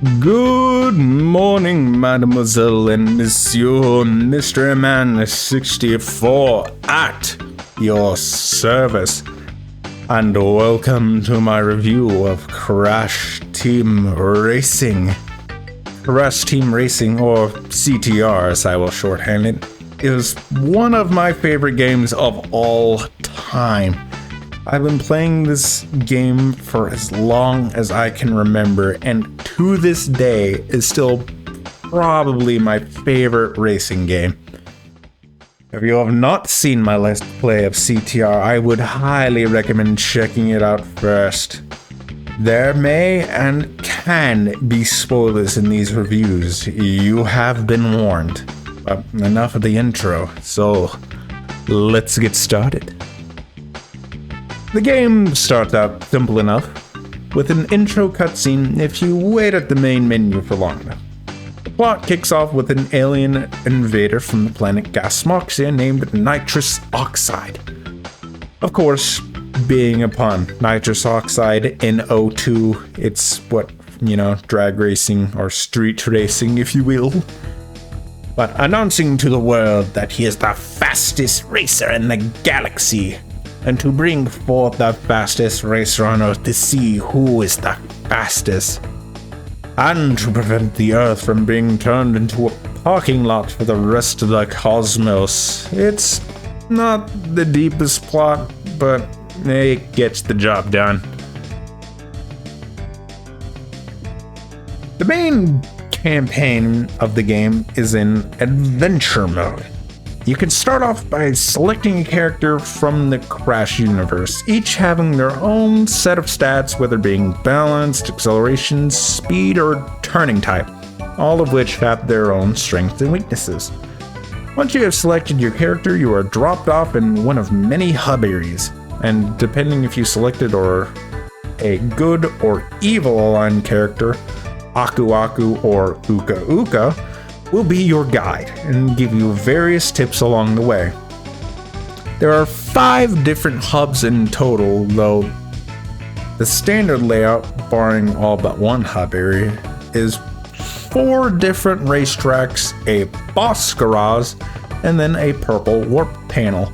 Good morning, mademoiselle and monsieur, Mr. Man 64 at your service. And welcome to my review of Crash Team Racing. Crash Team Racing, or CTR as I will shorthand it, is one of my favorite games of all time. I've been playing this game for as long as I can remember, and to this day is still probably my favorite racing game. If you have not seen my Let's Play of CTR, I would highly recommend checking it out first. There may and can be spoilers in these reviews. You have been warned. But enough of the intro, so let's get started. The game starts out simple enough, with an intro cutscene if you wait at the main menu for long enough. The plot kicks off with an alien invader from the planet Gasmoxia named Nitrous Oxide. Of course, being a pun, Nitrous Oxide in O2, it's what, drag racing or street racing, if you will. But announcing to the world that he is the fastest racer in the galaxy, and to bring forth the fastest racer on Earth to see who is the fastest, and to prevent the Earth from being turned into a parking lot for the rest of the cosmos. It's not the deepest plot, but it gets the job done. The main campaign of the game is in adventure mode. You can start off by selecting a character from the Crash universe, each having their own set of stats, whether being balanced, acceleration, speed, or turning type, all of which have their own strengths and weaknesses. Once you have selected your character, you are dropped off in one of many hub areas, and depending if you selected or a good or evil aligned character, Aku Aku or Uka Uka will be your guide and give you various tips along the way. There are 5 different hubs in total, though the standard layout, barring all but one hub area, is 4 different racetracks, a boss garage, and then a purple warp panel.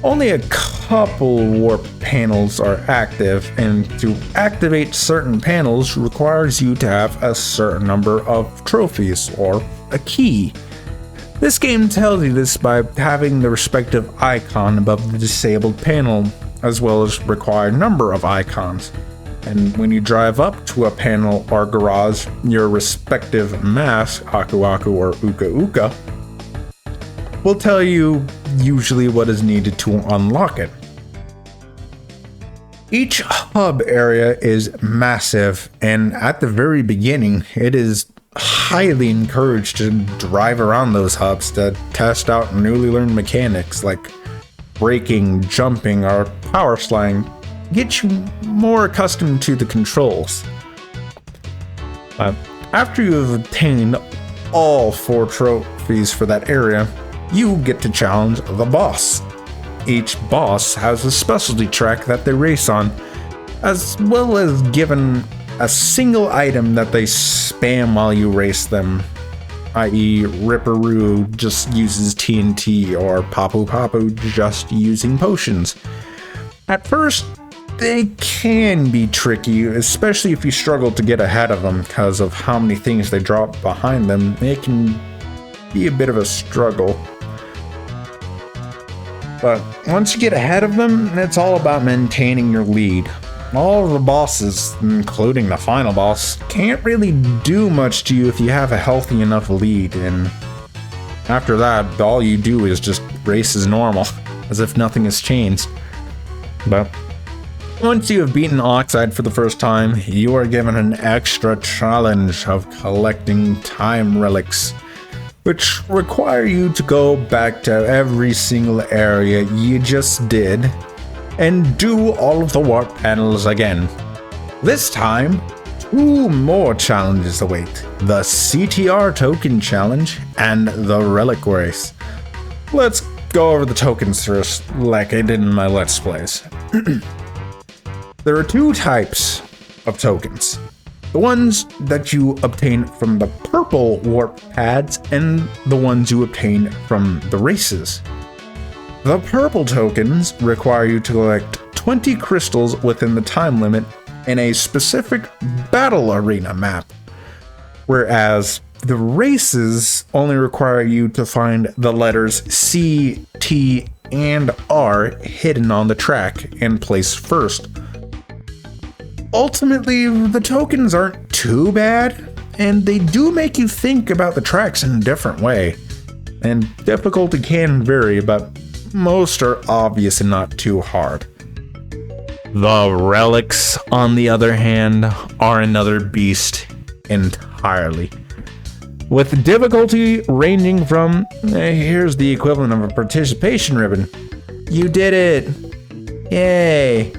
Only a couple warp panels are active, and to activate certain panels requires you to have a certain number of trophies or a key. This game tells you this by having the respective icon above the disabled panel, as well as required number of icons. And when you drive up to a panel or garage, your respective mask, Aku Aku or Uka Uka, will tell you usually what is needed to unlock it. Each hub area is massive, and at the very beginning, it is highly encouraged to drive around those hubs to test out newly learned mechanics like braking, jumping, or power sliding, get you more accustomed to the controls. After you have obtained all 4 trophies for that area, you get to challenge the boss. Each boss has a specialty track that they race on, as well as given a single item that they spam while you race them, i.e. Ripperoo just uses TNT or Papu Papu just using potions. At first, they can be tricky, especially if you struggle to get ahead of them because of how many things they drop behind them. It can be a bit of a struggle. But once you get ahead of them, it's all about maintaining your lead. All of the bosses, including the final boss, can't really do much to you if you have a healthy enough lead, and after that, all you do is just race as normal, as if nothing has changed. But once you have beaten Oxide for the first time, you are given an extra challenge of collecting time relics, which require you to go back to every single area you just did and do all of the warp panels again. This time, 2 more challenges await: the CTR token challenge and the relic race. Let's go over the tokens first, like I did in my Let's Plays. There are 2 types of tokens. The ones that you obtain from the purple warp pads and the ones you obtain from the races. The purple tokens require you to collect 20 crystals within the time limit in a specific battle arena map, whereas the races only require you to find the letters C, T, and R hidden on the track and place first. Ultimately, the tokens aren't too bad, and they do make you think about the tracks in a different way. And difficulty can vary, but most are obvious and not too hard. The relics, on the other hand, are another beast entirely, with difficulty ranging from, here's the equivalent of a participation ribbon. You did it! Yay!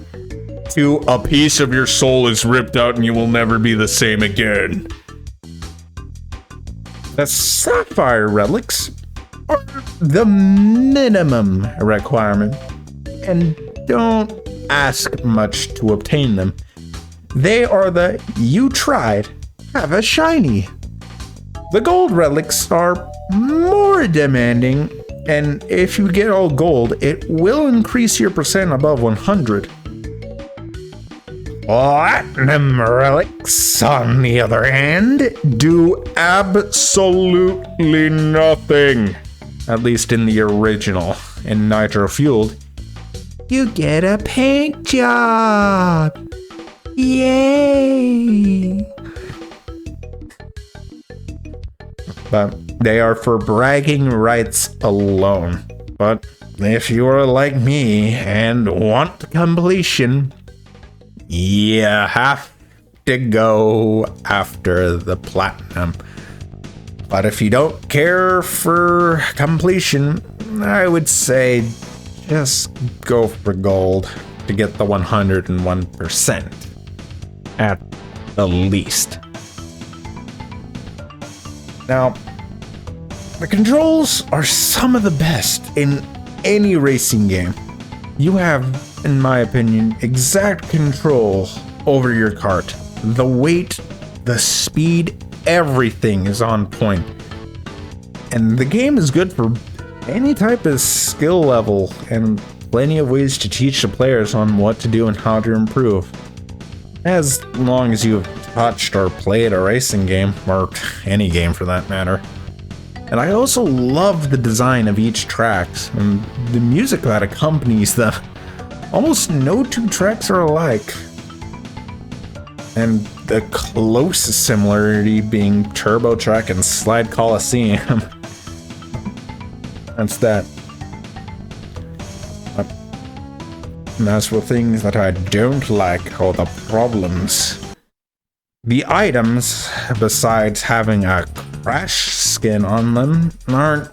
To a piece of your soul is ripped out and you will never be the same again. The sapphire relics are the minimum requirement, and don't ask much to obtain them. They are the you tried, have a shiny. The gold relics are more demanding, and if you get all gold, it will increase your percent above 100. Platinum relics, on the other hand, do absolutely nothing. At least in the original. In Nitro Fueled, you get a paint job! Yay! But they are for bragging rights alone. But if you are like me and want completion, you have to go after the platinum. But if you don't care for completion, I would say just go for gold to get the 101% at the least. Now, the controls are some of the best in any racing game. You have, in my opinion, exact control over your kart. The weight, the speed, everything is on point. And the game is good for any type of skill level and plenty of ways to teach the players on what to do and how to improve. As long as you've touched or played a racing game, or any game for that matter. And I also love the design of each track and the music that accompanies them. Almost no two tracks are alike. And the closest similarity being Turbo Track and Slide Coliseum. That's that. And as for things that I don't like, or the problems, the items, besides having a crash skin on them, aren't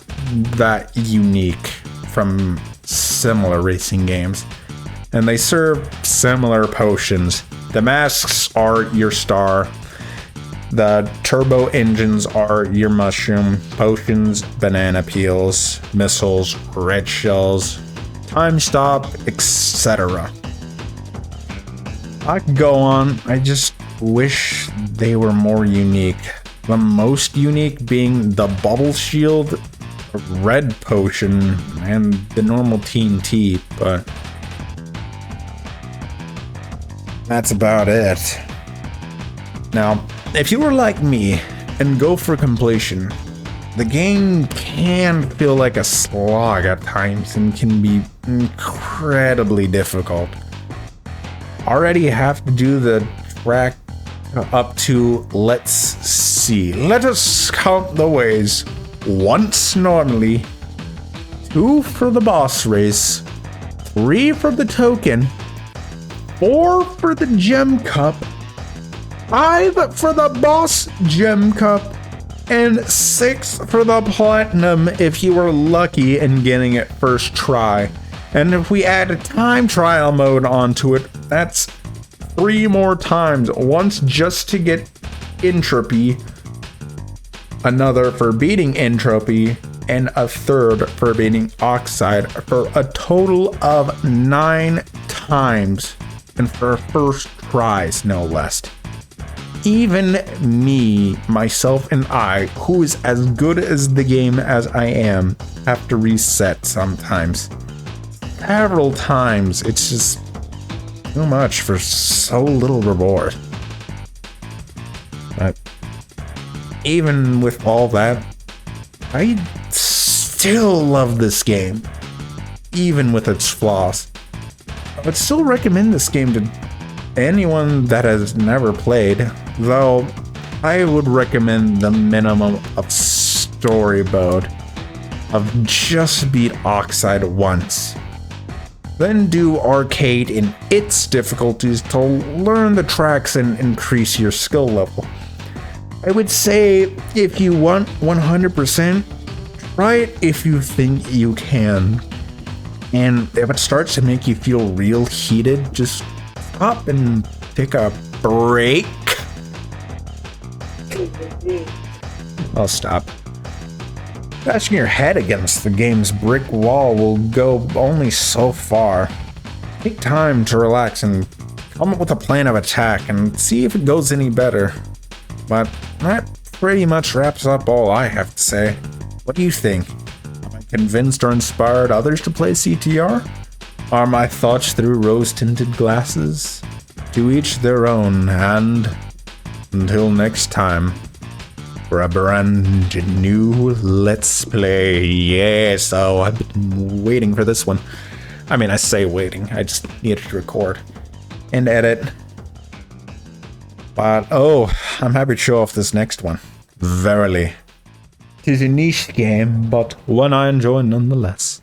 that unique from similar racing games. And they serve similar potions. The masks are your star. The turbo engines are your mushroom. Potions, banana peels, missiles, red shells, time stop, etc. I could go on. I just wish they were more unique. The most unique being the bubble shield, red potion, and the normal TNT, but that's about it. Now, if you were like me and go for completion, the game can feel like a slog at times and can be incredibly difficult. Already have to do the track up to, let's see, let us count the ways. Once normally, 2 for the boss race, 3 for the token, 4 for the gem cup, 5 for the boss gem cup, and 6 for the platinum if you were lucky in getting it first try. And if we add a time trial mode onto it, that's 3 more times. Once just to get entropy, another for beating entropy, and a third for beating oxide, for a total of 9 times, and for first tries, no less. even me, myself, and I, who is as good as the game as I am, have to reset sometimes. Several times. It's just too much for so little reward. But even with all that, I still love this game, even with its flaws. I would still recommend this game to anyone that has never played, though I would recommend the minimum of story mode of just beat Oxide once. Then do arcade in its difficulties to learn the tracks and increase your skill level. I would say if you want 100%, try it if you think you can. And if it starts to make you feel real heated, just stop and take a break. I'll stop. Bashing your head against the game's brick wall will go only so far. Take time to relax and come up with a plan of attack and see if it goes any better. But that pretty much wraps up all I have to say. What do you think? Am I convinced or inspired others to play CTR? Are my thoughts through rose-tinted glasses? To each their own, and until next time, for a brand new Let's Play. Yeah, so I've been waiting for this one. I mean, I say waiting, I just needed to record and edit. But, oh, I'm happy to show off this next one. Verily. It is a niche game, but one I enjoy nonetheless.